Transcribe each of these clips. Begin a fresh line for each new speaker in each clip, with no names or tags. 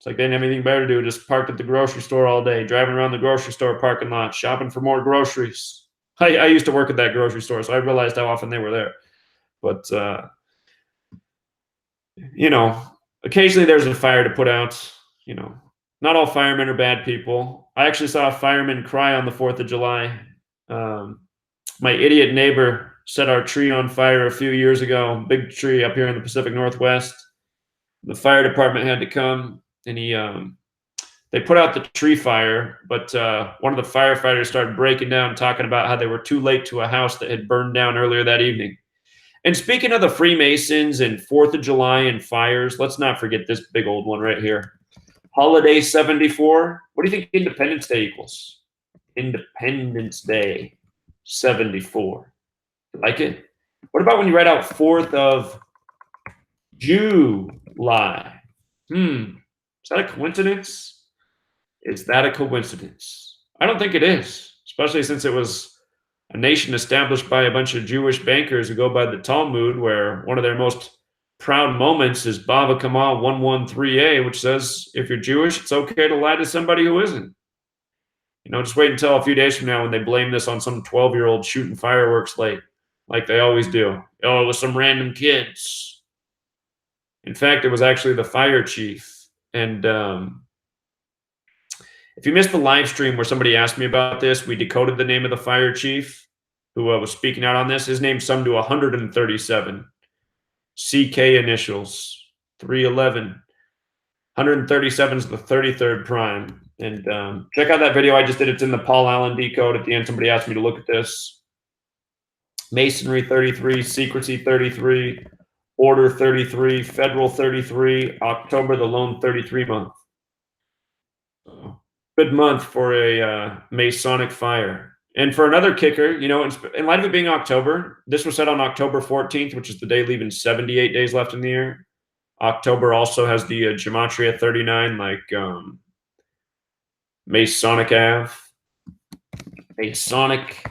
It's like they didn't have anything better to do, just parked at the grocery store all day, driving around the grocery store parking lot, shopping for more groceries. I used to work at that grocery store, so I realized how often they were there. But, you know, occasionally there's a fire to put out. You know, not all firemen are bad people. I actually saw a fireman cry on the 4th of July. Um, my idiot neighbor set our tree on fire a few years ago, big tree up here in the Pacific Northwest. The fire department had to come, and they put out the tree fire, but one of the firefighters started breaking down, talking about how they were too late to a house that had burned down earlier that evening. And speaking of the Freemasons and 4th of July and fires, let's not forget this big old one right here. Holiday 74. What do you think Independence Day equals? Independence Day 74. Like it? What about when you write out 4th of July? Is that a coincidence? Is that a coincidence? I don't think it is, especially since it was a nation established by a bunch of Jewish bankers who go by the Talmud, where one of their most proud moments is Bava Kama 113a, which says if you're Jewish, it's okay to lie to somebody who isn't. You know, just wait until a few days from now when they blame this on some 12-year-old shooting fireworks late, like they always do. Oh, it was some random kids. In fact, it was actually the fire chief. And if you missed the live stream where somebody asked me about this, we decoded the name of the fire chief who was speaking out on this. His name summed to 137. CK initials, 311. 137 is the 33rd prime. And check out that video I just did. It's in the Paul Allen decode. At the end, somebody asked me to look at this. Masonry 33, secrecy 33, order 33, federal 33, October the lone 33 month. Good month for a Masonic fire. And for another kicker, you know, in light of it being October, this was set on October 14th, which is the day leaving 78 days left in the year. October also has the Gematria 39, like Masonic Ave. Masonic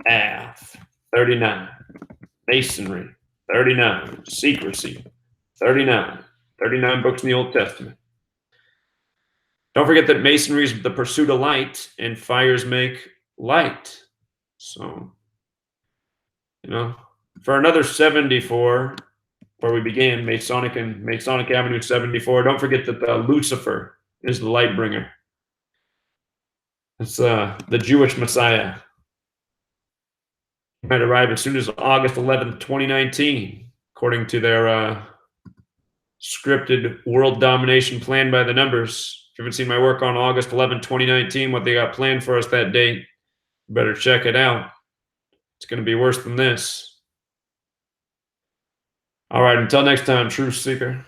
Ave, 39. Masonry, 39. Secrecy, 39. 39 books in the Old Testament. Don't forget that masonry is the pursuit of light, and fires make light. So, you know, for another 74, where we began, Masonic and Masonic Avenue 74, don't forget that Lucifer is the light bringer. It's the Jewish Messiah. He might arrive as soon as August 11th, 2019, according to their scripted world domination plan by the numbers. If you haven't seen my work on August 11, 2019, what they got planned for us that date, you better check it out. It's going to be worse than this. All right, until next time, Truth Seeker.